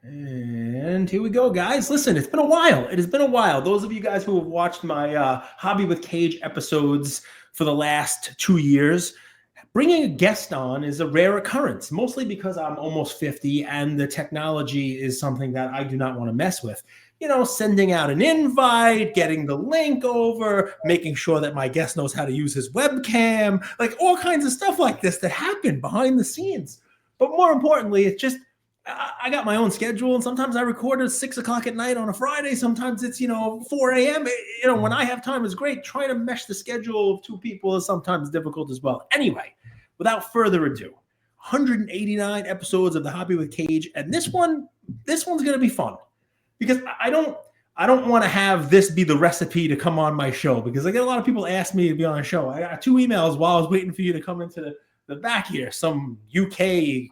And here we go, guys. Listen, it's been a while. It has been a while. Those of you guys who have watched my Hobby with Cage episodes for the last 2 years, bringing a guest on is a rare occurrence, mostly because I'm almost 50 and the technology is something that I do not want to mess with. You know, sending out an invite, getting the link over, making sure that my guest knows how to use his webcam, like all kinds of stuff like this that happen behind the scenes. But more importantly, it's just I got my own schedule, and sometimes I record at 6 o'clock at night on a Friday. Sometimes it's 4 a.m. When I have time is great. Trying to mesh the schedule of two people is sometimes difficult as well. Anyway, without further ado, 189 episodes of the Hobby with Cage, and this one's going to be fun because I don't want to have this be the recipe to come on my show, because I get a lot of people ask me to be on a show. I got 2 emails while I was waiting for you to come into the back here. Some UK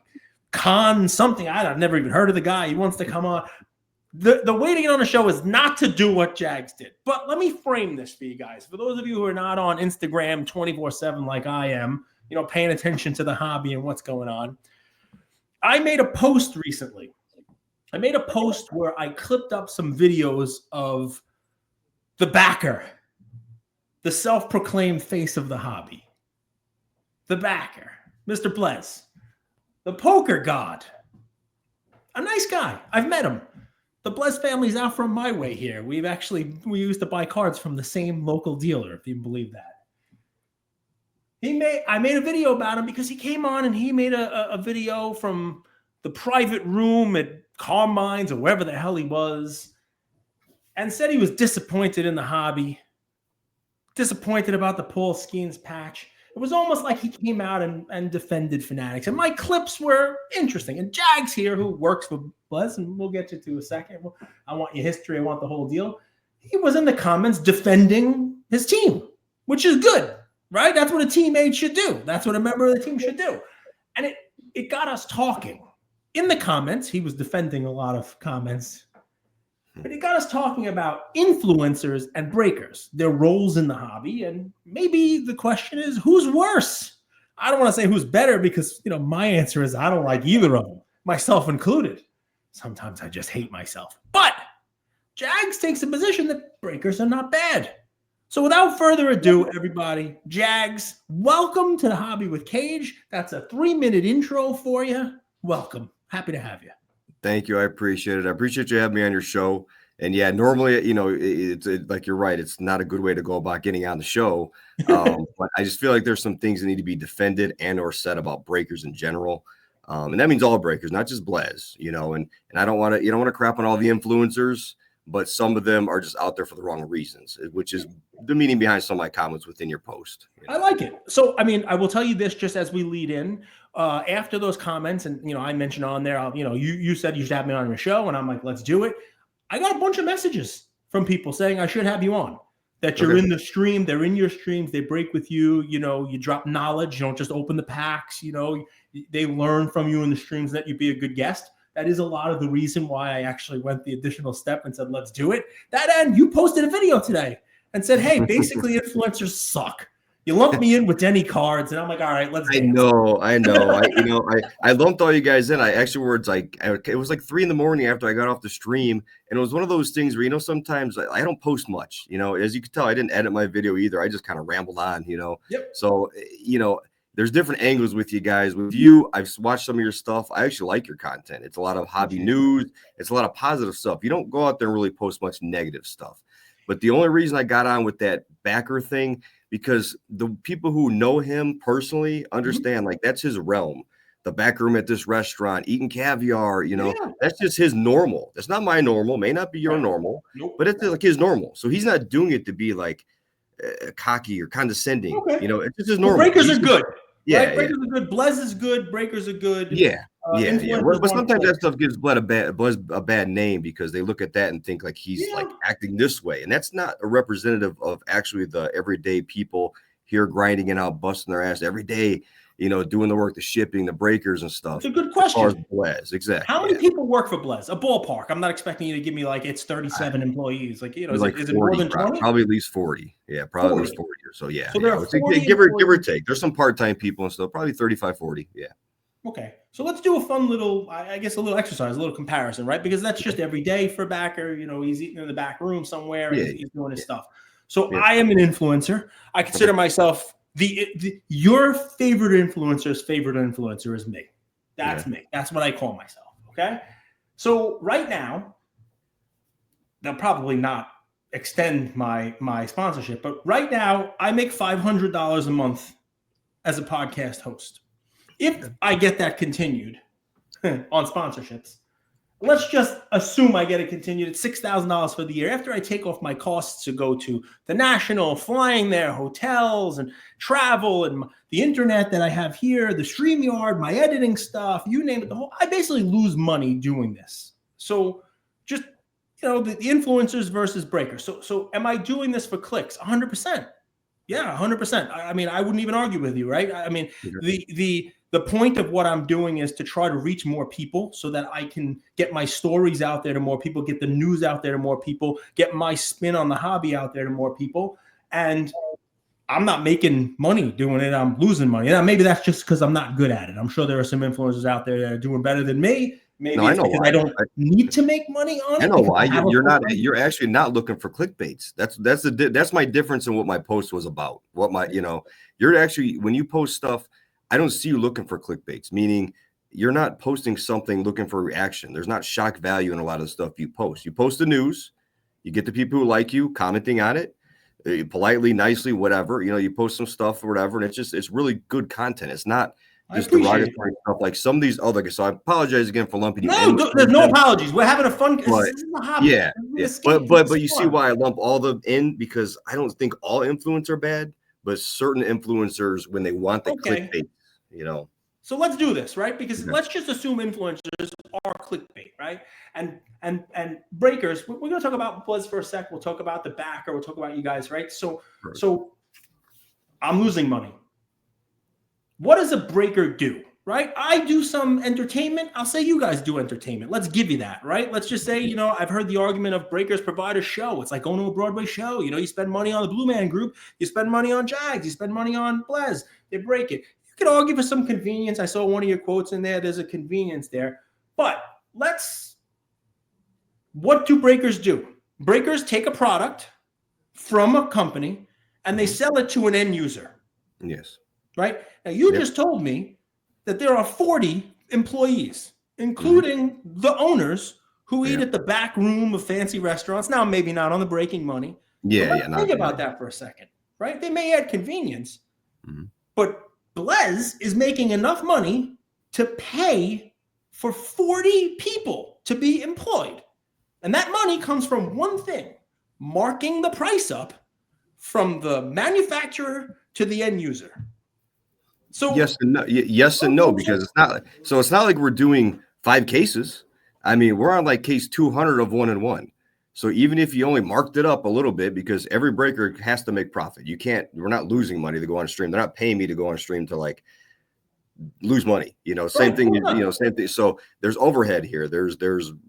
Con something. I've never even heard of the guy. He wants to come on. The way to get on the show is not to do what Jags did. But let me frame this for you guys. For those of you who are not on Instagram 24/7 like I am, paying attention to the hobby and what's going on, I made a post recently. I made a post where I clipped up some videos of the backer, the self-proclaimed face of the hobby, the backer, Mr. Blez. The poker god. A nice guy. I've met him. The Blez family's out from my way here. We used to buy cards from the same local dealer, if you can believe that. I made a video about him because he came on and he made a video from the private room at Carmine's or wherever the hell he was, and said he was disappointed in the hobby, disappointed about the Paul Skeens patch. It was almost like he came out and defended Fanatics. And my clips were interesting. And Jags here, who works for Blez, and we'll get you to in a second. I want your history. I want the whole deal. He was in the comments defending his team, which is good, right? That's what a teammate should do. That's what a member of the team should do. And it got us talking. In the comments, he was defending a lot of comments. But it got us talking about influencers and breakers, their roles in the hobby. And maybe the question is, who's worse? I don't want to say who's better because, my answer is I don't like either of them, myself included. Sometimes I just hate myself. But Jags takes a position that breakers are not bad. So without further ado, everybody, Jags, welcome to the Hobby with Cage. That's a 3-minute intro for you. Welcome. Happy to have you. Thank you. I appreciate it. I appreciate you having me on your show. And yeah, normally, it's like you're right. It's not a good way to go about getting on the show. But I just feel like there's some things that need to be defended and or said about breakers in general. And that means all breakers, not just Blez, and I don't want to crap on all the influencers, but some of them are just out there for the wrong reasons, which is the meaning behind some of my comments within your post. I like it. So, I will tell you this just as we lead in. After those comments, and I mentioned on there, you said you should have me on your show, and I'm like, let's do it. I got a bunch of messages from people saying I should have you on, that you're in the stream, they're in your streams, they break with you, you drop knowledge, you don't just open the packs, they learn from you in the streams, that you'd be a good guest. That is a lot of the reason why I actually went the additional step and said, let's do it. That end, you posted a video today and said, hey, basically influencers suck. You lumped me in with Denny cards, and I'm like, all right, let's dance. I know. I lumped all you guys in. I actually it was like 3 a.m. after I got off the stream, and it was one of those things where, sometimes I don't post much, as you can tell, I didn't edit my video either. I just kind of rambled on, Yep. So, there's different angles with you guys. With you, I've watched some of your stuff. I actually like your content. It's a lot of hobby news. It's a lot of positive stuff. You don't go out there and really post much negative stuff. But the only reason I got on with that backer thing, because the people who know him personally understand, like, that's his realm. The back room at this restaurant, eating caviar, that's just his normal. That's not my normal, may not be your normal, but it's like his normal. So he's not doing it to be like cocky or condescending. Okay. It's just his normal. Breakers are good. Yeah, right? Breakers are good. Blez is good. Breakers are good. Yeah. But sometimes that stuff gives Blez a bad name because they look at that and think like he's like acting this way. And that's not a representative of actually the everyday people here grinding it out, busting their ass every day, doing the work, the shipping, the breakers and stuff. It's a good question. As far as Blez, exactly. How many people work for Blez? A ballpark. I'm not expecting you to give me like it's 37 employees. Like, is it more than 20? Probably at least 40. Yeah, probably 40. At least 40 or so. Yeah. So there are 40 give or take. There's some part-time people and stuff, probably 35, 40. Yeah. Okay. So let's do a fun little, I guess, a little exercise, a little comparison, right? Because that's just every day for backer. He's eating in the back room somewhere and he's doing his stuff. So I am an influencer. I consider myself your favorite influencer's favorite influencer is me. That's me. That's what I call myself. Okay. So right now, they'll probably not extend my sponsorship, but right now I make $500 a month as a podcast host. If I get that continued on sponsorships, let's just assume I get it continued at $6,000 for the year. After I take off my costs to go to the National, flying there, hotels and travel and the internet that I have here, the StreamYard, my editing stuff, you name it, I basically lose money doing this. So just, the influencers versus breakers. So am I doing this for clicks? 100%. Yeah, 100%. I mean, I wouldn't even argue with you, right? I mean, the point of what I'm doing is to try to reach more people so that I can get my stories out there to more people, get the news out there to more people, get my spin on the hobby out there to more people. And I'm not making money doing it. I'm losing money. Now, maybe that's just because I'm not good at it. I'm sure there are some influencers out there that are doing better than me. Maybe it's because I don't need to make money on it. I know why. You're actually not looking for clickbaits. That's my difference in what my post was about. You're actually, when you post stuff, I don't see you looking for clickbaits, meaning you're not posting something looking for reaction. There's not shock value in a lot of the stuff you post. You post the news, you get the people who like you commenting on it, politely, nicely, whatever. You post some stuff or whatever, and it's really good content. It's not just derogatory stuff like some of these other guys. So I apologize again for lumping you in. There's no apologies. We're having a fun. This is a hobby. Yeah. But you see why I lump all them in, because I don't think all influencers are bad, but certain influencers, when they want the clickbait. So let's do this, right? Because let's just assume influencers are clickbait, right? And breakers. We're going to talk about Blez for a sec. We'll talk about the backer. We'll talk about you guys, right? So I'm losing money. What does a breaker do, right? I do some entertainment. I'll say you guys do entertainment. Let's give you that, right? Let's just say, I've heard the argument of breakers provide a show. It's like going to a Broadway show. You spend money on the Blue Man Group. You spend money on Jags. You spend money on Blez. They break it. You could argue for some convenience. I saw one of your quotes in there. There's a convenience there. But what do breakers do? Breakers take a product from a company and they sell it to an end user. Yes. Right? Now, you just told me that there are 40 employees, including the owners who eat at the back room of fancy restaurants. Now, maybe not on the breaking money. Think about that for a second, right? They may add convenience, but Blez is making enough money to pay for 40 people to be employed. And that money comes from one thing, marking the price up from the manufacturer to the end user. So yes and no, because it's not like we're doing 5 cases. I mean, we're on like case 200 of 1-in-1. So even if you only marked it up a little bit, because every breaker has to make profit. We're not losing money to go on a stream. They're not paying me to go on a stream to like lose money. Same thing. Same thing. So there's overhead here. There's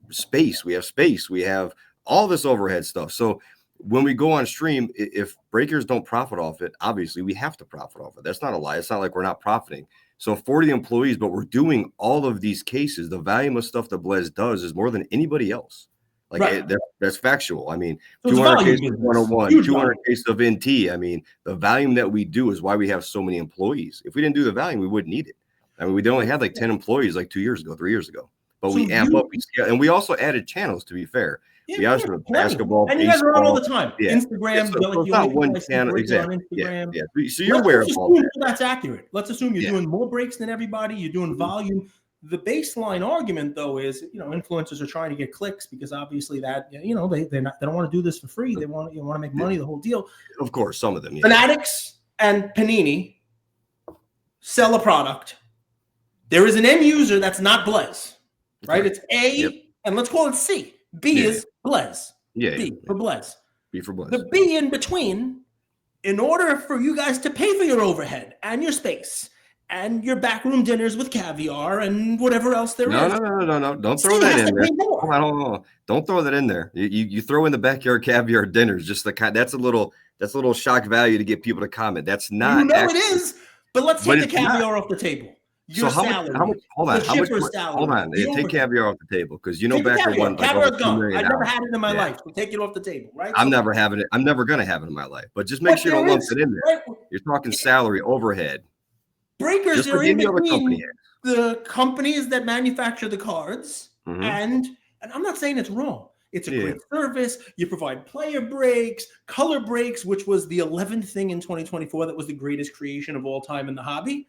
space. We have space. We have all this overhead stuff. So when we go on stream, if breakers don't profit off it, obviously we have to profit off it. That's not a lie. It's not like we're not profiting. So 40 employees, but we're doing all of these cases. The volume of stuff that Blez does is more than anybody else. That's factual. I mean, so 200 cases of 101, 200 cases of NT. I mean, the volume that we do is why we have so many employees. If we didn't do the volume, we wouldn't need it. I mean, we only had like 10 employees like 2 years ago, 3 years ago. But we amp up, and we also added channels, to be fair. We also have basketball, and baseball. You guys are on all the time. Yeah. Instagram. So it's not one channel. Exactly. Yeah. So you're aware of all that. That's accurate. Let's assume you're doing more breaks than everybody. You're doing volume. The baseline argument, though, is influencers are trying to get clicks because obviously that they don't want to do this for free. They want to make money. The whole deal. Of course, some of them. Yeah. Fanatics and Panini sell a product. There is an end user that's not Blez, right? It's A, and let's call it C. B is Blez. B for Blez. B for Blez. The B in between, in order for you guys to pay for your overhead and your space and your backroom dinners with caviar and whatever else there is. No. Don't throw that in there. Hold on. Don't throw that in there. You throw in the backyard caviar dinners. That's a little shock value to get people to comment. That's not. It is. But let's take the caviar off the table. your salary, hold on, the shipper's salary. Hold on, take caviar off the table because Becker won like caviar's over $2 gone. million. I've never had it in my life, so take it off the table, right? I'm never having it. I'm never gonna have it in my life. But just make sure you don't lump it in there. Right? You're talking salary, overhead. Breakers are in between the companies that manufacture the cards, and I'm not saying it's wrong. It's a great service. You provide player breaks, color breaks, which was the 11th thing in 2024 that was the greatest creation of all time in the hobby.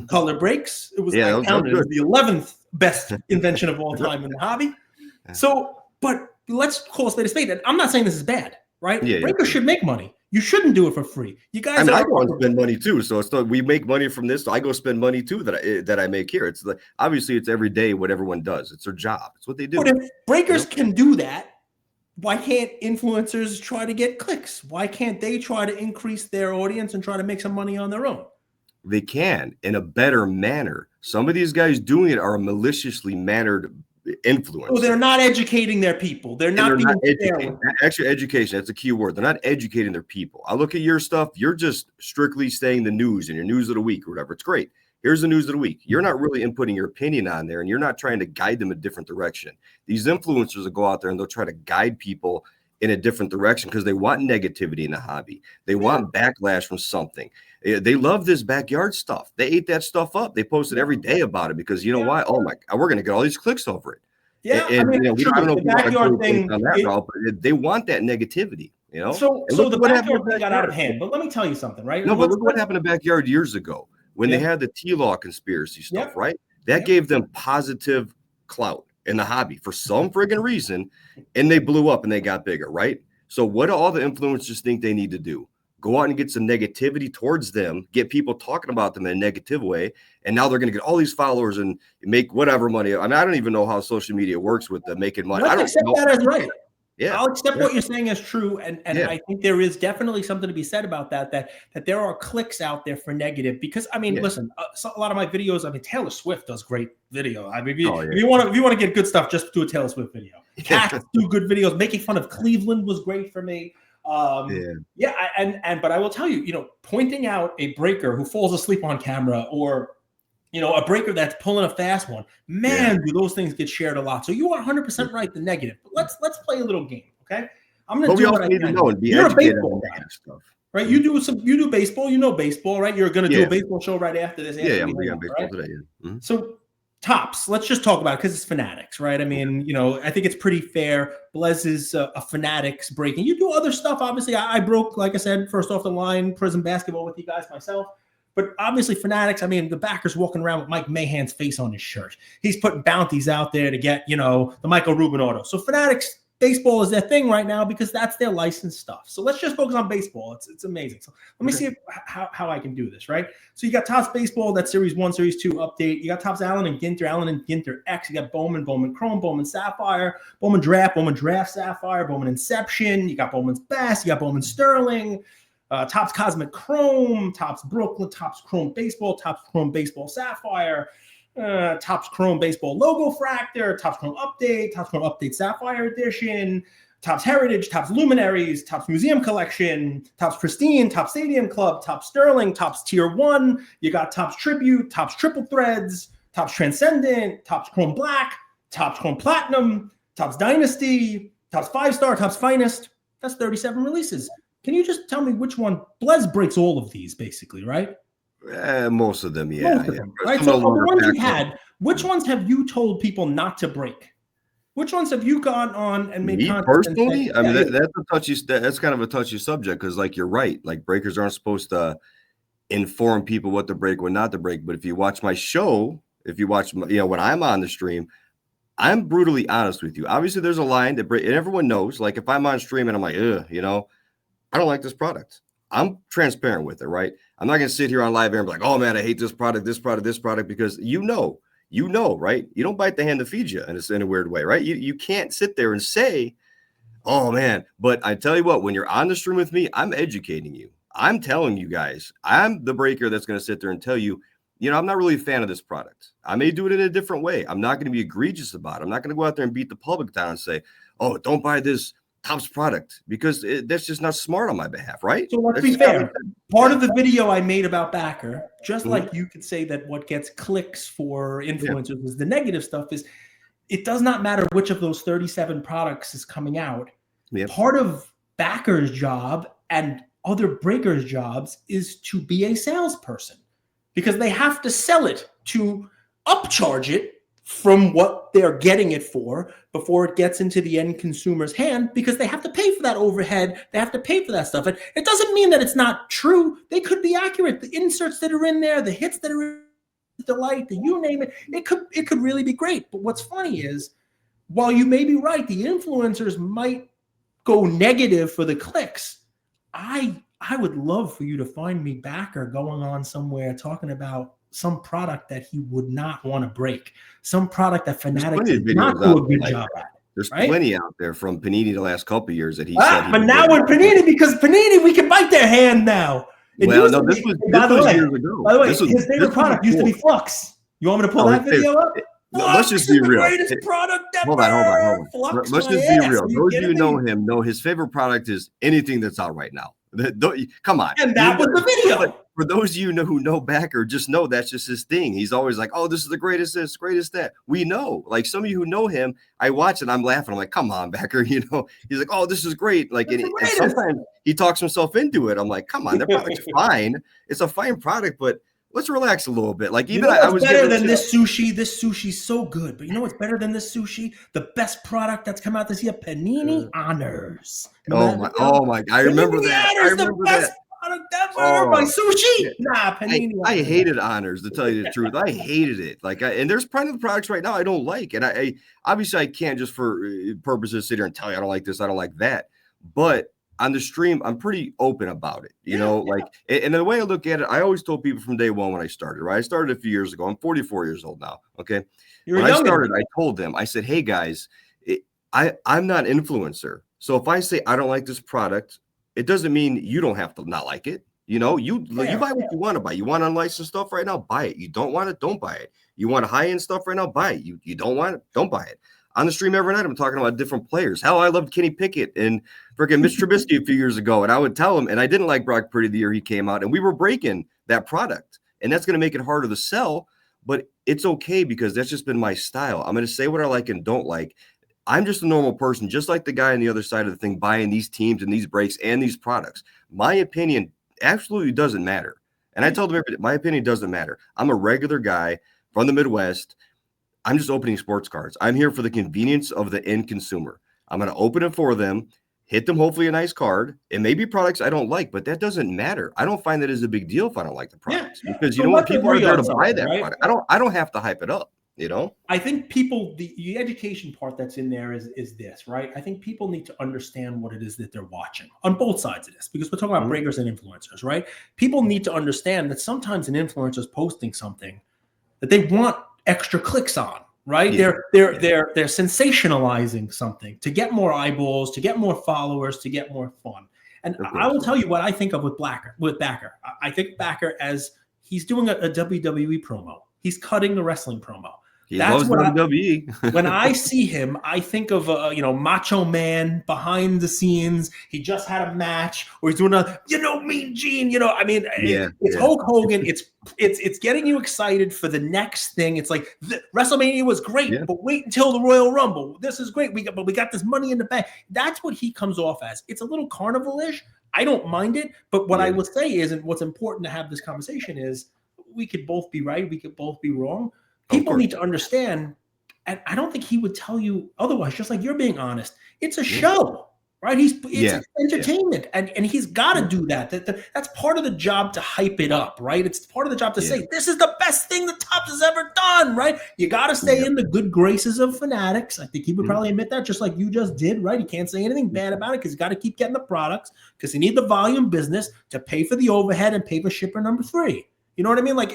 Color breaks. It was counted as the 11th best invention of all time in the hobby. So, but let's call a spade. And I'm not saying this is bad, right? Breakers should make money. You shouldn't do it for free. You guys, I go and spend money too. So we make money from this. So I go spend money too that I make here. It's obviously it's every day what everyone does. It's their job. It's what they do. But if breakers can do that, why can't influencers try to get clicks? Why can't they try to increase their audience and try to make some money on their own? They can in a better manner. Some of these guys doing it are maliciously mannered influencers. Oh, they're not educating their people. They're not being educating. Actually, education, that's a key word. They're not educating their people. I look at your stuff. You're just strictly saying the news and your news of the week or whatever. It's great. Here's the news of the week. You're not really inputting your opinion on there, and you're not trying to guide them a different direction. These influencers will go out there and they'll try to guide people in a different direction because they want negativity in the hobby. They want backlash from something. They love this backyard stuff. They ate that stuff up. They posted every day about it because you know why? Oh my God, we're going to get all these clicks over it. Yeah, I mean, I don't know if the backyard thing on that route, but they want that negativity. So the backyard thing got out of hand. But let me tell you something, right? No, but look what happened to backyard years ago when they had the T-Law conspiracy stuff, right? That gave them positive clout in the hobby for some friggin' reason, and they blew up and they got bigger, right? So what do all the influencers think they need to do? Go out and get some negativity towards them, get people talking about them in a negative way, and now they're going to get all these followers and make whatever money. I mean, I don't even know how social media works with the making money. I don't accept that as right. Yeah, I'll accept what you're saying as true, and I think there is definitely something to be said about that. That there are clicks out there for negative because I mean, listen, a lot of my videos. I mean, Taylor Swift does great video. I mean, if you want to get good stuff, just do a Taylor Swift video. Cats do good videos. Making fun of Cleveland was great for me. But I will tell you, pointing out a breaker who falls asleep on camera or a breaker that's pulling a fast one, man, do those things get shared a lot. So you are 100% right, the negative. But let's play a little game, okay? I'm going to do what I can. You're a baseball guy, stuff. Right? You do baseball, baseball, right? You're going to do a baseball show right after this. I'm going to baseball today, Mm-hmm. So Tops, let's just talk about it because it's Fanatics, right? I mean, I think it's pretty fair. Blez is a Fanatics breaking. You do other stuff, obviously. I broke, like I said, first off the line, Prism basketball with you guys myself. But obviously, Fanatics, I mean, the backer's walking around with Mike Mahan's face on his shirt. He's putting bounties out there to get, the Michael Rubin auto. So Fanatics baseball is their thing right now because that's their licensed stuff. So let's just focus on baseball. It's amazing. So let me see how I can do this, right? So you got Topps Baseball, that's Series 1, Series 2 update. You got Topps Allen and Ginter X. You got Bowman Chrome, Bowman Sapphire, Bowman Draft Sapphire, Bowman Inception. You got Bowman's Best. You got Bowman Sterling. Topps Cosmic Chrome, Topps Brooklyn, Topps Chrome Baseball, Topps Chrome Baseball Sapphire, Topps Chrome Baseball Logo Fractor, Topps Chrome Update Sapphire Edition, Topps Heritage, Topps Luminaries, Topps Museum Collection, Topps Pristine, Topps Stadium Club, Topps Sterling, Topps Tier 1. You got Topps Tribute, Topps Triple Threads, Topps Transcendent, Topps Chrome Black, Topps Chrome Platinum, Topps Dynasty, Topps 5-Star, Topps Finest. That's 37 releases. Can you just tell me which one? Blez breaks all of these, basically, right? Most of them, yeah. Most of them, right? So the ones you had, which ones have you told people not to break? Which ones have you gone on and made content? Personally, I mean, that's kind of a touchy subject because, like, you're right. Like, breakers aren't supposed to inform people what to break, what not to break. But if you watch my show, if you watch, when I'm on the stream, I'm brutally honest with you. Obviously, there's a line that and everyone knows. Like, if I'm on stream and I'm like, I don't like this product. I'm transparent with it, right? I'm not going to sit here on live air and be like, oh man, I hate this product, because you know, right? You don't bite the hand that feeds you in a weird way, right? You can't sit there and say, oh man, but I tell you what, when you're on the stream with me, I'm educating you. I'm telling you guys, I'm the breaker that's going to sit there and tell you, I'm not really a fan of this product. I may do it in a different way. I'm not going to be egregious about it. I'm not going to go out there and beat the public down and say, oh, don't buy this Topps product because that's just not smart on my behalf, right? So let's That's be just not fair. like Part of the video I made about Backer, just Mhm. like you could say that what gets clicks for influencers is the negative stuff, is it does not matter which of those 37 products is coming out. Yep. Part of Backer's job and other breakers' jobs is to be a salesperson because they have to sell it to upcharge it from what they're getting it for before it gets into the end consumer's hand, because they have to pay for that overhead. They have to pay for that stuff. And it doesn't mean that it's not true. They could be accurate. The inserts that are in there, the hits that are in the light, the you name it, it could really be great. But what's funny is, while you may be right, the influencers might go negative for the clicks. I would love for you to find me Backer going on somewhere talking about some product that he would not want to break, some product that Fanatics did not do a good job at. There's right? plenty out there from Panini the last couple of years that he said. But now with Panini, because Panini, we can bite their hand now. It well, no, this was years ago. By the way, his favorite product used to be Flux. You want me to pull that video up? Let's just be real. Greatest product ever. Hold on. Flux, let's just be real. Those of you who know him know his favorite product is anything that's out right now. Come on. And that was the video. But for those of you who know Backer, just know that's just his thing. He's always like, oh, this is the greatest this, greatest that. We know. Like some of you who know him, I watch it, I'm laughing. I'm like, come on, Backer. He's like, oh, this is great. Like, and sometimes he talks himself into it. I'm like, come on, that product's fine. It's a fine product, but let's relax a little bit. Like, even I was better than this sushi. This sushi's so good. But you know what's better than this sushi? The best product that's come out this year, Panini Honors. Oh my! I remember that. I remember that. My sushi. Nah, Panini. I hated Honors, to tell you the truth. I hated it. And there's plenty of products right now I don't like, and I obviously I can't just for purposes sit here and tell you I don't like this, I don't like that. But on the stream, I'm pretty open about it, and the way I look at it, I always told people from day one when I started, right? I started a few years ago. I'm 44 years old now. Okay. When I started, I told them, I said, hey guys, I'm not an influencer. So if I say I don't like this product, it doesn't mean you don't have to not like it. You buy what you want to buy. You want unlicensed stuff right now, buy it. You don't want it, don't buy it. You want high-end stuff right now, buy it. You don't want it, don't buy it. On the stream every night, I'm talking about different players. Hell, I loved Kenny Pickett and freaking Mitch Trubisky a few years ago, and I would tell him, and I didn't like Brock Purdy the year he came out, and we were breaking that product, and that's going to make it harder to sell, but it's okay because that's just been my style. I'm going to say what I like and don't like. I'm just a normal person, just like the guy on the other side of the thing buying these teams and these breaks and these products. My opinion absolutely doesn't matter. And I told them my opinion doesn't matter. I'm a regular guy from the Midwest. I'm just opening sports cards. I'm here for the convenience of the end consumer. I'm going to open it for them, hit them hopefully a nice card. It may be products I don't like, but that doesn't matter. I don't find that as a big deal if I don't like the products because you know what? People are there to buy that product. I don't have to hype it up. I think people, the education part that's in there is this, right? I think people need to understand what it is that they're watching on both sides of this, because we're talking about breakers and influencers, right? People need to understand that sometimes an influencer is posting something that they want extra clicks on, right? Yeah. They're sensationalizing something to get more eyeballs, to get more followers, to get more fun. And I will tell you what I think of with Backer. I think Backer as he's doing a WWE promo. He's cutting the wrestling promo. That's what WWE. When I see him, I think of Macho Man behind the scenes. He just had a match, or he's doing Mean Gene. It's Hulk Hogan. It's getting you excited for the next thing. It's like WrestleMania was great, but wait until the Royal Rumble. This is great. We got this money in the bank. That's what he comes off as. It's a little carnival-ish. I don't mind it, but what I will say is, and what's important to have this conversation is, we could both be right. We could both be wrong. People need to understand, and I don't think he would tell you otherwise, just like you're being honest. It's a show, right? It's entertainment, and he's got to do that. That's part of the job to hype it up, right? It's part of the job to say, this is the best thing the Topps has ever done, right? You got to stay in the good graces of Fanatics. I think he would probably admit that, just like you just did, right? He can't say anything bad about it because you got to keep getting the products because you need the volume business to pay for the overhead and pay for shipper number 3. You know what I mean? Like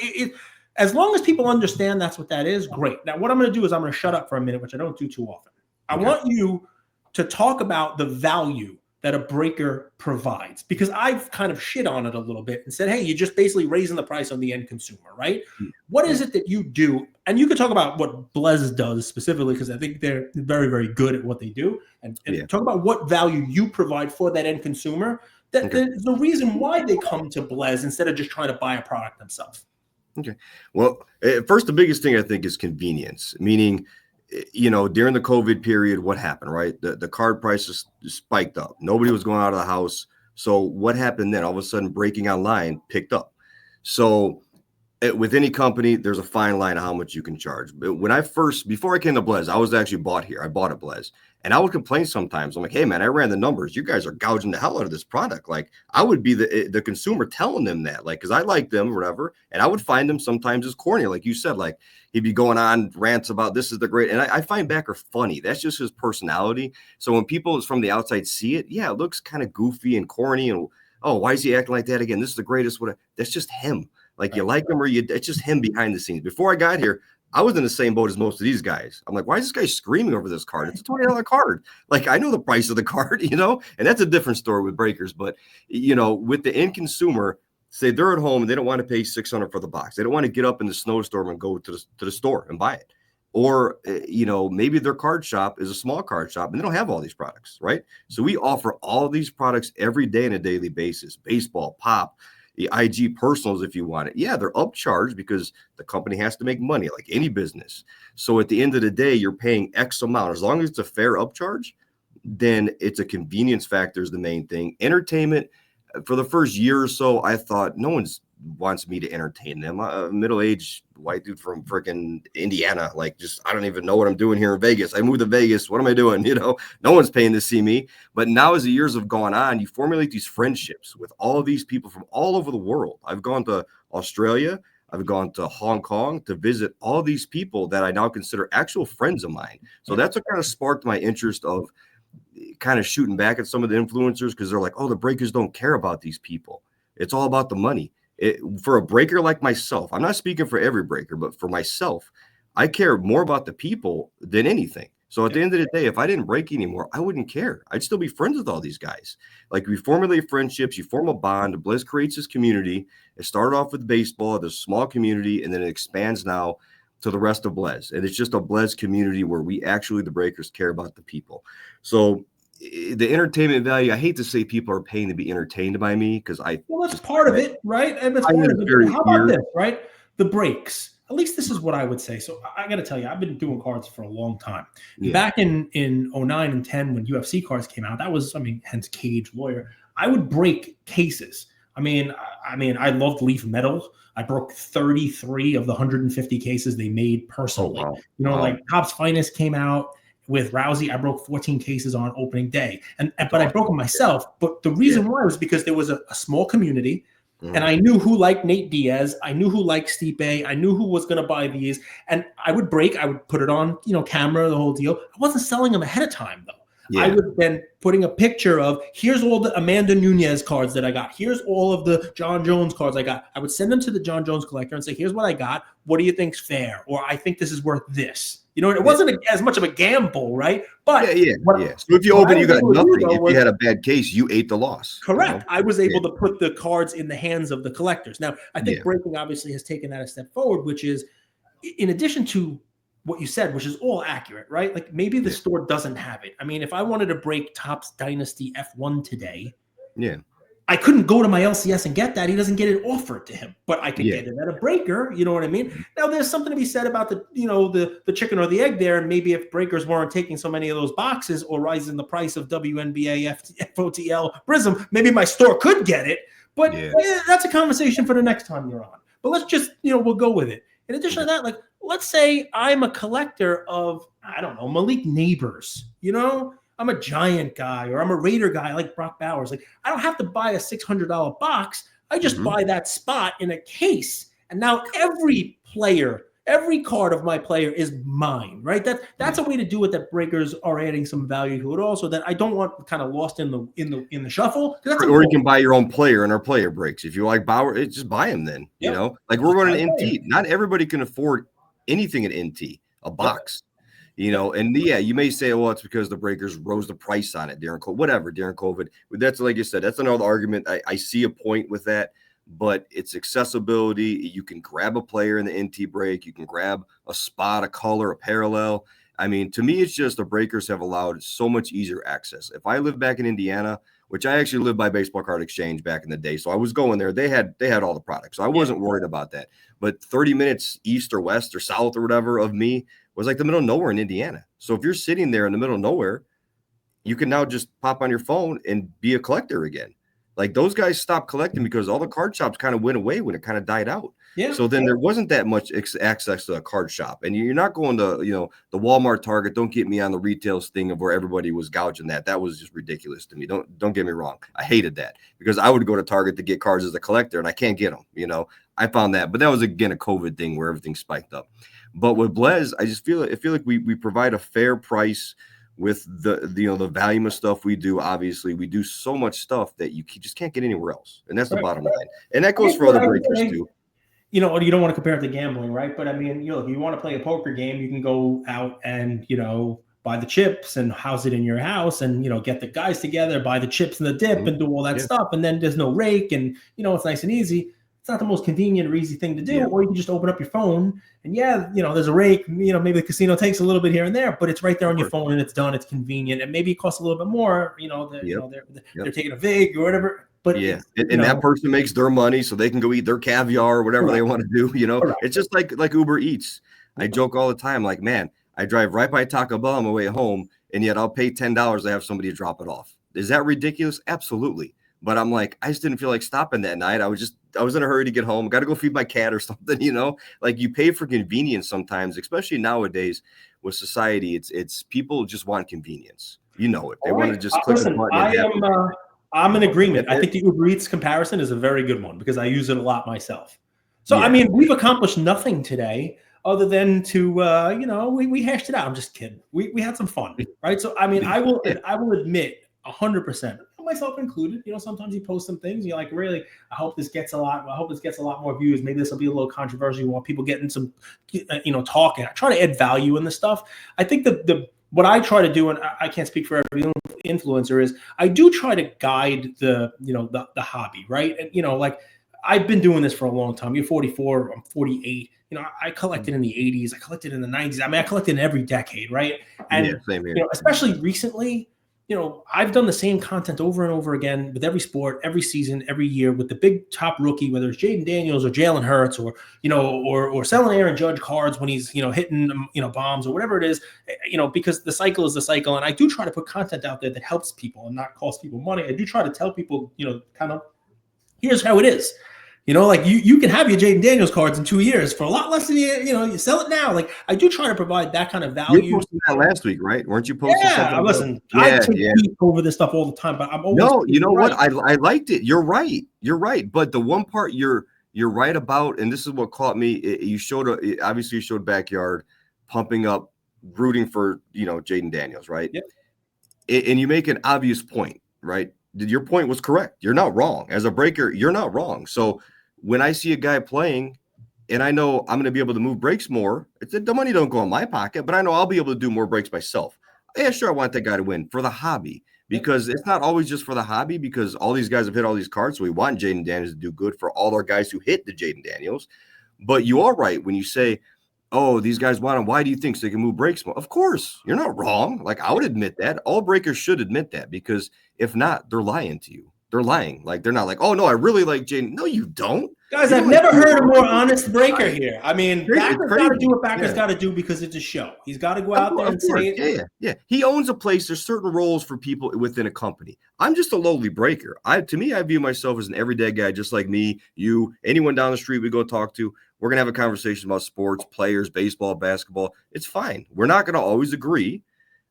as long as people understand that's what that is, great. Now, what I'm going to do is I'm going to shut up for a minute, which I don't do too often. I want you to talk about the value that a breaker provides? Because I've kind of shit on it a little bit and said, hey, you're just basically raising the price on the end consumer, right? What is it that you do? And you could talk about what Blez does specifically, because I think they're very, very good at what they do. And talk about what value you provide for that end consumer. That there's a reason why they come to Blez instead of just trying to buy a product themselves. Okay. Well, first, the biggest thing I think is convenience, meaning, during the COVID period, what happened, right? The card prices spiked up. Nobody was going out of the house. So what happened then? All of a sudden, breaking online picked up. So with any company, there's a fine line of how much you can charge. But before I came to Blez, I was actually bought here. I bought at Blez. And I would complain sometimes. I'm like, hey, man, I ran the numbers. You guys are gouging the hell out of this product. Like, I would be the consumer telling them that, like, because I like them or whatever. And I would find them sometimes as corny. Like you said, like, he'd be going on rants about this is the great. And I find Backer funny. That's just his personality. So when people from the outside see it, yeah, it looks kind of goofy and corny. And, oh, why is he acting like that again? This is the greatest. That's just him. Like, you like him it's just him behind the scenes. Before I got here, I was in the same boat as most of these guys. I'm like, why is this guy screaming over this card? It's a $20 card. Like, I know the price of the card, and that's a different story with breakers. But, with the end consumer, say they're at home and they don't want to pay $600 for the box. They don't want to get up in the snowstorm and go to the store and buy it. Or, maybe their card shop is a small card shop and they don't have all these products, right? So we offer all these products every day on a daily basis. Baseball, pop, the IG personals, if you want it. Yeah, they're upcharged because the company has to make money like any business. So at the end of the day, you're paying X amount. As long as it's a fair upcharge, then it's a convenience factor is the main thing. Entertainment, for the first year or so, I thought no one wants me to entertain them. A middle-aged white dude from freaking Indiana, like, just, I don't even know what I'm doing here in Vegas. I moved to Vegas. What am I doing? No one's paying to see me. But now as the years have gone on, you formulate these friendships with all of these people from all over the world. I've gone to Australia. I've gone to Hong Kong to visit all these people that I now consider actual friends of mine. So that's what kind of sparked my interest of kind of shooting back at some of the influencers, because they're like, oh, the breakers don't care about these people. It's all about the money. For a breaker like myself, I'm not speaking for every breaker, but for myself, I care more about the people than anything. So at the end of the day, if I didn't break anymore, I wouldn't care. I'd still be friends with all these guys. Like, we formulate friendships, you form a bond. Blez creates this community. It started off with baseball, this small community, and then it expands now to the rest of Blez. And it's just a Blez community where we actually, the breakers, care about the people. So the entertainment value, I hate to say people are paying to be entertained by me, because that's part of it, right? And that's part of it. How about this, right? The breaks. At least this is what I would say. So I got to tell you, I've been doing cards for a long time. Yeah. Back in 09 and 10, when UFC cards came out, that was, hence Cage Lawyer. I would break cases. I loved Leaf Metal. I broke 33 of the 150 cases they made personally. Oh, wow. Like Topps Finest came out with Rousey. I broke 14 cases on opening day, but I broke them myself. But the reason why was because there was a small community, and I knew who liked Nate Diaz. I knew who liked Stipe. I knew who was going to buy these, and I would put it on, camera, the whole deal. I wasn't selling them ahead of time though. Yeah. I would then putting a picture of, here's all the Amanda Nunez cards that I got. Here's all of the John Jones cards I got. I would send them to the John Jones collector and say, here's what I got. What do you think's fair? Or I think this is worth this. It wasn't as much of a gamble, right? But yeah. So if you open, you got nothing. If you had a bad case, you ate the loss. Correct. I was able to put the cards in the hands of the collectors. Now, I think breaking obviously has taken that a step forward, which is, in addition to what you said, which is all accurate, right? Like, maybe the store doesn't have it. If I wanted to break Topps Dynasty F1 today, I couldn't go to my LCS and get that. He doesn't get it offered to him, but I could get it at a breaker. You know what I mean? Now, there's something to be said about the chicken or the egg there. And maybe if breakers weren't taking so many of those boxes or rising the price of WNBA, FOTL, Prism, maybe my store could get it. But that's a conversation for the next time you're on. But let's just, we'll go with it. In addition to that, like, let's say I'm a collector of, I don't know, Malik Neighbors, I'm a Giant guy, or I'm a Raider guy like Brock Bowers. Like, I don't have to buy a $600 box. I just buy that spot in a case. And now every card of my player is mine, right? That's a way to do it, that breakers are adding some value to it also, that I don't want kind of lost in the shuffle. Or you can buy your own player in our player breaks. If you like Bauer, just buy him then. Like, we're going to NT. Not everybody can afford anything at NT, a box. You know, and yeah, you may say, well, it's because the breakers rose the price on it during COVID, whatever, during COVID. That's like you said, that's another argument. I see a point with that, but it's accessibility. You can grab a player in the NT break, you can grab a spot, a color, a parallel. I mean, to me, it's just the breakers have allowed so much easier access. If I lived back in Indiana, which I actually lived by Baseball Card Exchange back in the day, so I was going there. They had all the products, so I wasn't worried about that. But 30 minutes east or west or south or whatever of me was like the middle of nowhere in Indiana. So if you're sitting there in the middle of nowhere, you can now just pop on your phone and be a collector again. Like those guys stopped collecting because all the card shops kind of went away when it kind of died out. Yeah. So then there wasn't that much access to a card shop, and you're not going to, the Walmart, Target. Don't get me on the retails thing of where everybody was gouging that. That was just ridiculous to me. Don't get me wrong. I hated that because I would go to Target to get cards as a collector and I can't get them. I found that, but that was again a COVID thing where everything spiked up. But with Blez, I feel like we provide a fair price with the volume of stuff we do. Obviously, we do so much stuff that you just can't get anywhere else, and that's the bottom line. And that goes for other breakers too. You don't want to compare it to gambling, right? But I mean, if you want to play a poker game, you can go out and buy the chips and house it in your house, and get the guys together, buy the chips and the dip, and do all that stuff. And then there's no rake, and it's nice and easy. It's not the most convenient or easy thing to do, or you can just open up your phone and there's a rake, maybe the casino takes a little bit here and there, but it's right there on your phone and it's done. It's convenient, and maybe it costs a little bit more, they're taking a vig or whatever. But and that person makes their money so they can go eat their caviar or whatever they want to do. It's just like Uber Eats. I joke all the time, like, man, I drive right by Taco Bell on my way home, and yet I'll pay $10 to have somebody drop it off. Is that ridiculous? Absolutely. But I'm like, I just didn't feel like stopping that night. I was in a hurry to get home. Got to go feed my cat or something, like you pay for convenience sometimes, especially nowadays with society. It's people just want convenience. They want to just click the button. I'm in agreement. I think the Uber Eats comparison is a very good one because I use it a lot myself. So, I mean, we've accomplished nothing today other than to, we hashed it out. I'm just kidding. We had some fun, right? So, I mean, I will admit 100%, myself included, sometimes you post some things, you're like, really, I hope this gets a lot more views. Maybe this will be a little controversial. You want people getting some, talking. I try to add value in the stuff. I think what I try to do, and I can't speak for every influencer, is I do try to guide the hobby, right? And, like I've been doing this for a long time. You're 44, I'm 48. I collected in the 80s. I collected in the 90s. I mean, I collected in every decade, right? And, same here. Especially recently, I've done the same content over and over again with every sport, every season, every year with the big top rookie, whether it's Jaden Daniels or Jalen Hurts or selling Aaron Judge cards when he's, hitting, bombs or whatever it is, because the cycle is the cycle. And I do try to put content out there that helps people and not cost people money. I do try to tell people, kind of, here's how it is. Like you can have your Jaden Daniels cards in 2 years for a lot less than you sell it now. Like I do try to provide that kind of value. You posted that last week, right? Weren't you posting something? Listen, I tweet over this stuff all the time, but I'm always what? I liked it. You're right. But the one part you're right about, and this is what caught me. You showed backyard pumping up, rooting for Jaden Daniels, right? Yep. And you make an obvious point, right? Your point was correct. You're not wrong. As a breaker, you're not wrong. So when I see a guy playing and I know I'm going to be able to move breaks more, the money don't go in my pocket, but I know I'll be able to do more breaks myself. Yeah, sure, I want that guy to win for the hobby because it's not always just for the hobby because all these guys have hit all these cards. So we want Jaden Daniels to do good for all our guys who hit the Jaden Daniels. But you are right when you say, oh, these guys want him. Why do you think so they can move breaks more? Of course, you're not wrong. Like I would admit that. All breakers should admit that because if not, they're lying to you. They're lying. Like they're not like, oh no, I really like Jaden. No, you don't. Guys, I've never heard a more honest breaker here. I mean, Backer's got to do what Backer's got to do because it's a show. He's got to go out there and say it. Yeah. He owns a place. There's certain roles for people within a company. I'm just a lowly breaker. To me, I view myself as an everyday guy, just like me, you, anyone down the street we go talk to. We're going to have a conversation about sports, players, baseball, basketball. It's fine. We're not going to always agree,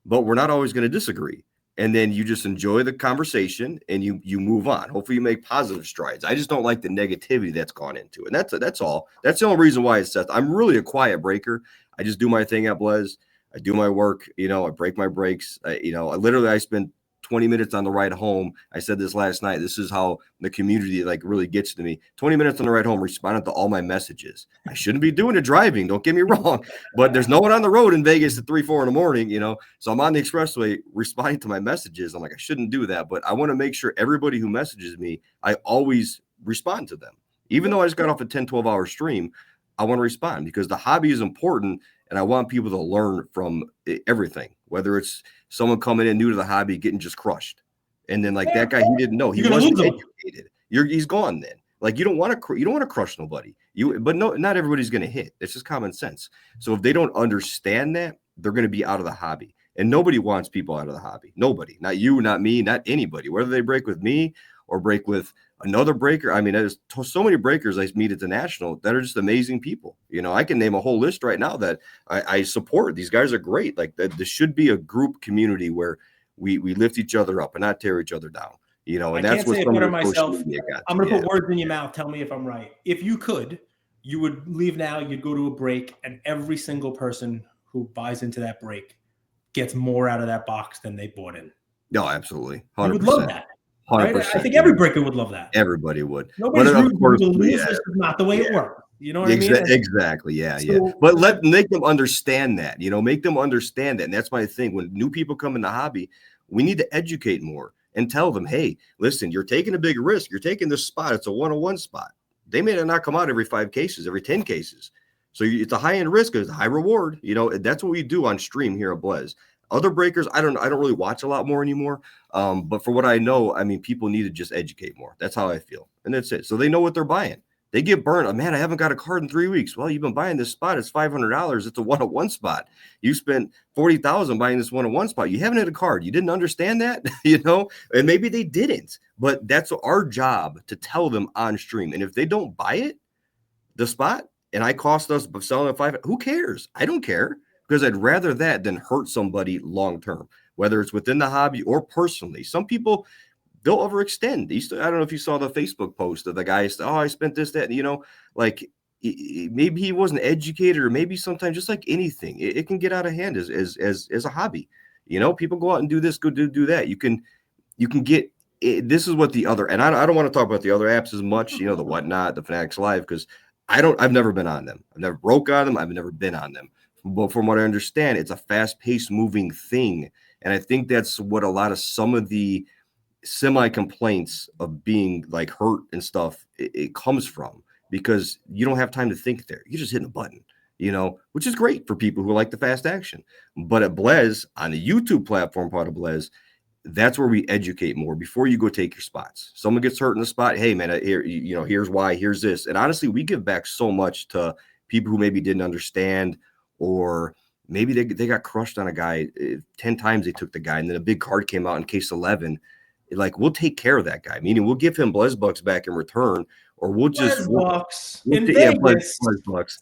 but we're not always going to disagree. And then you just enjoy the conversation and you move on. Hopefully you make positive strides. I just don't like the negativity that's gone into it. And that's all. That's the only reason why it's Seth. I'm really a quiet breaker. I just do my thing at Blez. I do my work. I break my breaks. I spend 20 minutes on the ride home. I said this last night. This is how the community like really gets to me. 20 minutes on the ride home, responding to all my messages. I shouldn't be doing it driving. Don't get me wrong, but there's no one on the road in Vegas at 3, 4 in the morning, you know? So I'm on the expressway responding to my messages. I'm like, I shouldn't do that, but I want to make sure everybody who messages me, I always respond to them. Even though I just got off a 10, 12-hour stream, I want to respond because the hobby is important and I want people to learn from everything, whether it's someone coming in new to the hobby, getting just crushed. And then like that guy, he didn't know. He wasn't educated. He's gone then. Like you don't want to crush nobody. But no, not everybody's going to hit. It's just common sense. So if they don't understand that, they're going to be out of the hobby. And nobody wants people out of the hobby. Nobody, not you, not me, not anybody, whether they break with me or break with another breaker. I mean, there's so many breakers I meet at the National that are just amazing people. You know, I can name a whole list right now that I support. These guys are great. Like this should be a group community where we lift each other up and not tear each other down. You know, and that's what some of the social media got. I'm going to put words in your mouth. Tell me if I'm right. If you could, you would leave now, you'd go to a break, and every single person who buys into that break gets more out of that box than they bought in. No, absolutely. 100%. You would love that. Right? I think every breaker would love that. Everybody would. Nobody's rooting for the lose. This is not the way it works. You know what I mean? Exactly. Yeah. But make them understand that. You know, make them understand that. And that's my thing. When new people come in the hobby, we need to educate more and tell them, hey, listen, you're taking a big risk. You're taking this spot. It's a 1-on-1 spot. They may not come out every 5 cases, every 10 cases. So it's a high-end risk. It's a high reward. You know, that's what we do on stream here at Blez. Other breakers, I don't really watch a lot more anymore. But for what I know, I mean, people need to just educate more. That's how I feel. And that's it. So they know what they're buying. They get burned. Oh, man, I haven't got a card in 3 weeks. Well, you've been buying this spot. It's $500. It's a 1-on-1 spot. You spent $40,000 buying this 1-on-1 spot. You haven't had a card. You didn't understand that, you know, and maybe they didn't. But that's our job to tell them on stream. And if they don't buy it, the spot, and I cost us selling at $500, who cares? I don't care. Because I'd rather that than hurt somebody long term, whether it's within the hobby or personally. Some people, they'll overextend. I don't know if you saw the Facebook post of the guy. Oh, I spent this, that, you know, like maybe he wasn't educated, or maybe sometimes just like anything, it can get out of hand as a hobby. You know, people go out and do this, go do that. You can get. This is what the other, and I don't want to talk about the other apps as much. You know, the Whatnot, the Fanatics Live, because I've never been on them. I've never broke on them. I've never been on them. But from what I understand, it's a fast-paced moving thing. And I think that's what a lot of some of the semi-complaints of being like hurt and stuff, it comes from, because you don't have time to think there. You're just hitting a button, you know, which is great for people who like the fast action. But at Blez, on the YouTube platform part of Blez, that's where we educate more before you go take your spots. Someone gets hurt in the spot. Hey, man, here, you know, here's why, here's this. And honestly, we give back so much to people who maybe didn't understand, or maybe they got crushed on a guy 10 times. They took the guy, and then a big card came out in case 11. Like, we'll take care of that guy, meaning we'll give him Blez Bucks back in return, or we'll just Bucks in Vegas. Blez Bucks.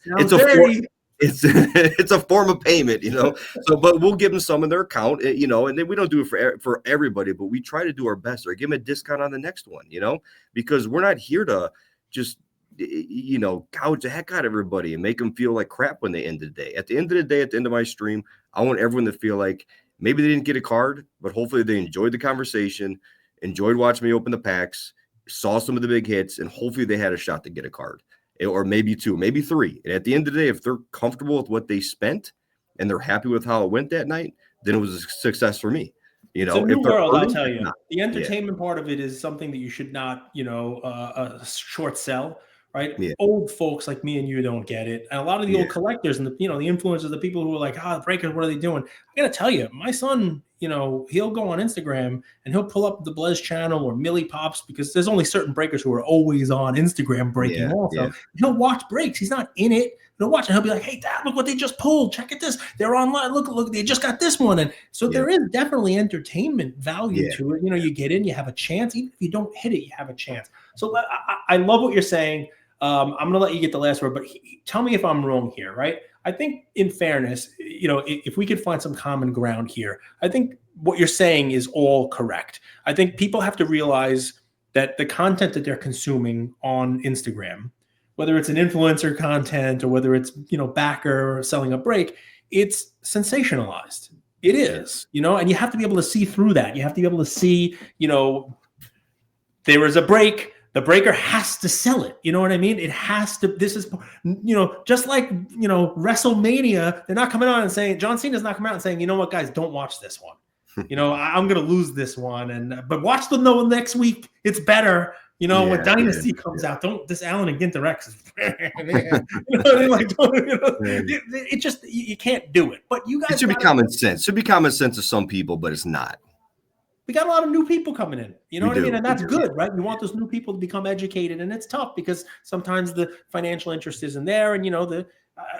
It's a form of payment, you know. So, but we'll give them some in their account, you know, and then we don't do it for everybody, but we try to do our best, or give them a discount on the next one, you know, because we're not here to just, you know, gouge the heck out of everybody and make them feel like crap when they end the day. At the end of the day, at the end of my stream, I want everyone to feel like maybe they didn't get a card, but hopefully they enjoyed the conversation, enjoyed watching me open the packs, saw some of the big hits, and hopefully they had a shot to get a card, or maybe 2, maybe 3. And at the end of the day, if they're comfortable with what they spent and they're happy with how it went that night, then it was a success for me. You know, it's a new world, I'll tell you. The entertainment part of it is something that you should not, you know, short sell. Right? Yeah. Old folks like me and you don't get it. And a lot of the old collectors and the, you know, the influencers, the people who are like, the breakers, what are they doing? I got to tell you, my son, you know, he'll go on Instagram and he'll pull up the Blez channel or Millie Pops, because there's only certain breakers who are always on Instagram breaking also. Yeah. He'll watch breaks. He's not in it. He'll watch and he'll be like, hey, Dad, look what they just pulled. Check it this. They're online. Look, they just got this one. And so there is definitely entertainment value to it. You know, you get in, you have a chance. Even if you don't hit it, you have a chance. So I love what you're saying. I'm going to let you get the last word, but tell me if I'm wrong here, right? I think in fairness, you know, if we could find some common ground here, I think what you're saying is all correct. I think people have to realize that the content that they're consuming on Instagram, whether it's an influencer content or whether it's, you know, backer or selling a break, it's sensationalized. It is, and you have to be able to see through that. You have to be able to see, there is a break. The breaker has to sell it. You know what I mean? It has to. This is, just like, WrestleMania, they're not coming on and saying, John Cena's not coming out and saying, you know what, guys, don't watch this one. I'm going to lose this one. But watch the next week. It's better. When Dynasty comes out, this Allen and Ginter X is, it just, you can't do it. But you guys, it should be common sense. It should be common sense to some people, but it's not. We got a lot of new people coming in. You know what I mean? And that's good, right? We want those new people to become educated, and it's tough because sometimes the financial interest isn't there, and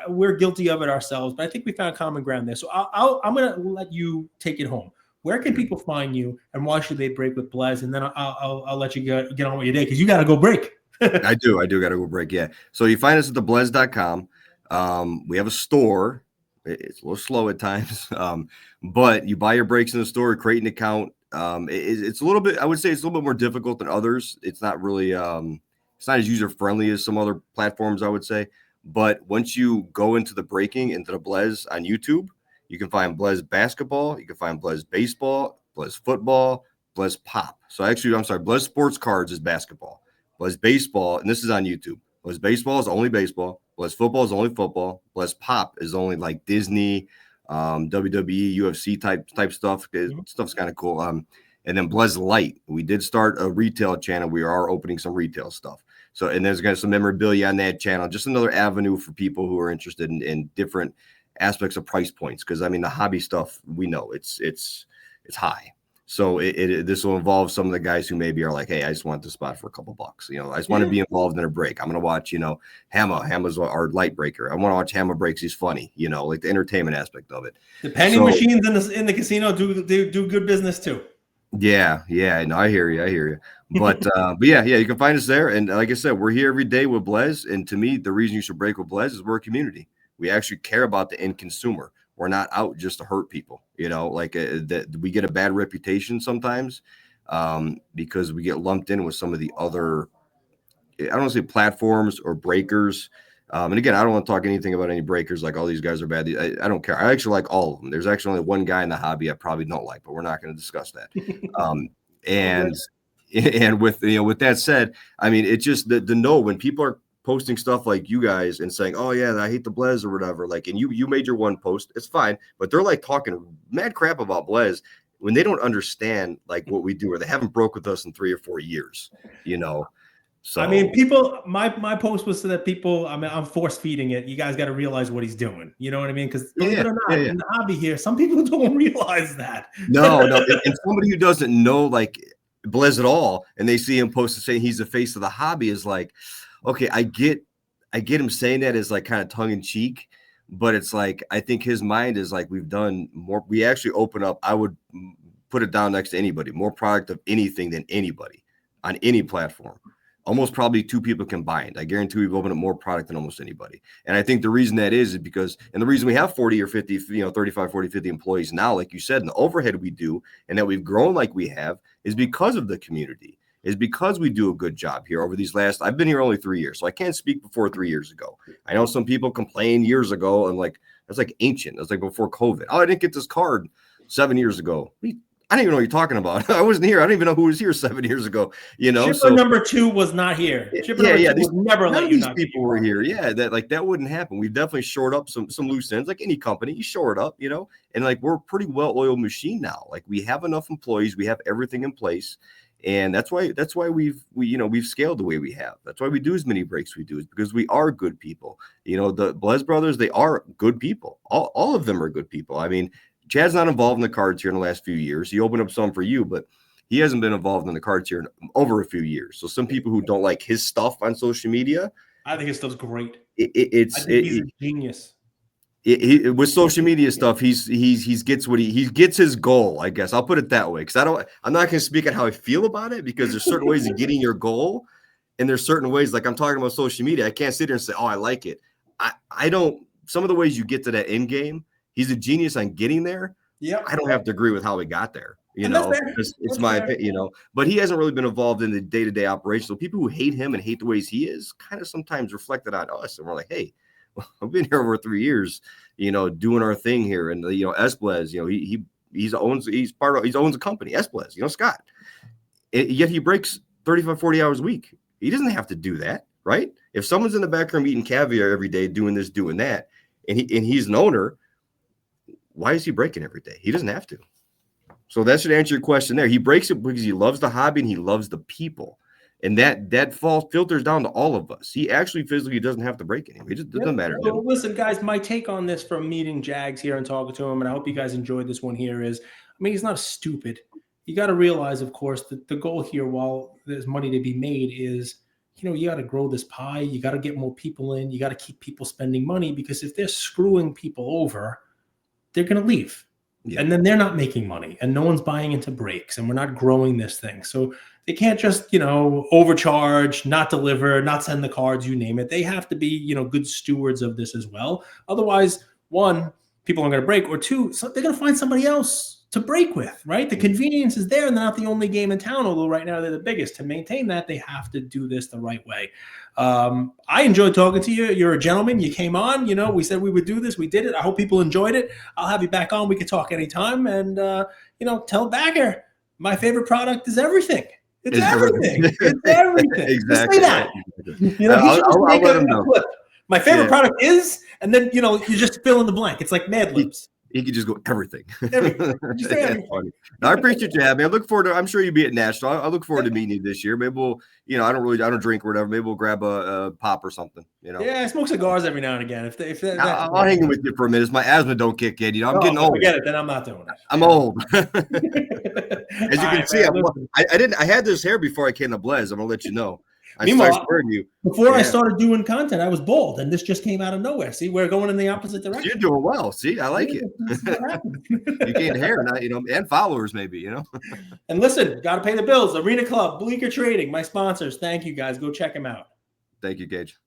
we're guilty of it ourselves. But I think we found common ground there. So I'm going to let you take it home. Where can people find you, and why should they break with Blez? And then I'll let you get on with your day because you got to go break. I do got to go break. Yeah. So you find us at theblez.com. We have a store. It's a little slow at times, but you buy your breaks in the store, create an account. It's a little bit, I would say it's a little bit more difficult than others. It's not really, it's not as user friendly as some other platforms, I would say. But once you go into the Blez on YouTube, you can find Blez basketball, you can find Blez baseball, Blez football, Blez pop. So actually, I'm sorry, Blez sports cards is basketball. Blez baseball, and this is on YouTube. Blez baseball is only baseball. Blez football is only football. Blez pop is only like Disney, WWE, UFC type stuff. Stuff's kind of cool. And then Blez Light. We did start a retail channel. We are opening some retail stuff. So, and there's going to be some memorabilia on that channel. Just another avenue for people who are interested in different aspects of price points. Because I mean, the hobby stuff, we know it's high. So this will involve some of the guys who maybe are like, hey, I just want this spot for a couple bucks. I just want to be involved in a break. I'm going to watch, Hamma's our light breaker. I want to watch Hamma breaks. He's funny, like the entertainment aspect of it. The penny machines in the casino do good business too. Yeah. No, I hear you. But yeah, you can find us there. And like I said, we're here every day with Blez. And to me, the reason you should break with Blez is we're a community. We actually care about the end consumer. We're not out just to hurt people, that we get a bad reputation sometimes because we get lumped in with some of the other, I don't want to say platforms or breakers. And again, I don't want to talk anything about any breakers like all these guys are bad. I don't care. I actually like all of them. There's actually only one guy in the hobby I probably don't like, but we're not going to discuss that. And with that said, I mean, it's just the know when people are posting stuff like you guys and saying, oh yeah, I hate the Blez or whatever, and you made your one post, it's fine, but they're like talking mad crap about Blez when they don't understand like what we do, or they haven't broke with us in 3 or 4 years, So I mean, people, my post was so that people, I'm force feeding it. You guys got to realize what he's doing. You know what I mean? Because believe it or not, in the hobby here, some people don't realize that. No, and somebody who doesn't know like Blez at all, and they see him post and saying he's the face of the hobby is like, okay, I get him saying that as like kind of tongue in cheek, but it's like, I think his mind is like, we've done more. We actually open up, I would put it down next to anybody, more product of anything than anybody on any platform. Almost probably 2 people combined. I guarantee we've opened up more product than almost anybody. And I think the reason that is because, and the reason we have 40 or 50, 35, 40, 50 employees now, like you said, and the overhead we do, and that we've grown like we have is because of the community. Is because we do a good job here over these I've been here only 3 years, so I can't speak before 3 years ago. I know some people complained years ago, and like, that's like ancient. That's like before COVID. Oh, I didn't get this card 7 years ago. I don't even know what you're talking about. I wasn't here. I don't even know who was here 7 years ago. Shipper number 2 was not here. Shipper number 2 never let you know. These people were here. Yeah, that wouldn't happen. We've definitely shored up some loose ends, like any company. You shore it up, and like we're a pretty well-oiled machine now. Like we have enough employees, we have everything in place. And that's why we've scaled the way we have. That's why we do as many breaks we do, is because we are good people. The Blez brothers, they are good people. All of them are good people. I mean, Chad's not involved in the cards here in the last few years. He opened up some for you, but he hasn't been involved in the cards here in over a few years. So some people who don't like his stuff on social media, I think his stuff's great. He's a genius. With social media stuff, he gets his goal. I guess I'll put it that way, because I'm not going to speak on how I feel about it, because there's certain ways of getting your goal, and there's certain ways, like I'm talking about social media. I can't sit here and say, oh, I like it. I don't. Some of the ways you get to that end game, he's a genius on getting there. Yeah, I don't have to agree with how he got there. It's my opinion. But he hasn't really been involved in the day-to-day operation. So people who hate him and hate the ways he is, kind of sometimes reflected on us, and we're like, hey. I've been here over 3 years, doing our thing here. And Blez, he owns a company, Blez, Scott. Yet he breaks 35, 40 hours a week. He doesn't have to do that, right? If someone's in the back room eating caviar every day, doing this, doing that, and he's an owner, why is he breaking every day? He doesn't have to. So that should answer your question there. He breaks it because he loves the hobby and he loves the people. And that filters down to all of us. He actually physically doesn't have to break anything. It just doesn't matter. Well, listen, guys, my take on this from meeting Jags here and talking to him, and I hope you guys enjoyed this one here, is, he's not stupid. You got to realize, of course, that the goal here, while there's money to be made, is, you got to grow this pie. You got to get more people in. You got to keep people spending money, because if they're screwing people over, they're going to leave. Yeah. And then they're not making money, and no one's buying into breaks, and we're not growing this thing. So they can't just, overcharge, not deliver, not send the cards, you name it. They have to be, good stewards of this as well. Otherwise, one, people aren't going to break, or two, they're going to find somebody else to break with, right? The convenience is there, and they're not the only game in town, although right now they're the biggest. To maintain that, they have to do this the right way. I enjoyed talking to you. You're a gentleman. You came on. We said we would do this. We did it. I hope people enjoyed it. I'll have you back on. We can talk anytime. And, tell Bagger, my favorite product is everything. It's everything. It's everything. Exactly. Just say that. I'll let him know. My favorite product is, and then, you just fill in the blank. It's like Mad Libs. He could just go everything. Just everything. Funny. No, I appreciate you having me. I look forward to. I'm sure you'll be at Nashville. I look forward to meeting you this year. Maybe we'll. I don't drink or whatever. Maybe we'll grab a pop or something. Yeah, I smoke cigars every now and again. I'll hang with you for a minute. My asthma don't kick in. I'm getting old. Forget it. Then I'm not doing it. I'm old. As you can see, I had this hair before I came to Blez. I'm gonna let you know. Before I started doing content, I was bald, and this just came out of nowhere. See, we're going in the opposite direction. You're doing well. See, I like it. You gained hair, and followers, maybe. And listen, got to pay the bills. Arena Club, Bleecker Trading, my sponsors. Thank you, guys. Go check them out. Thank you, Gage.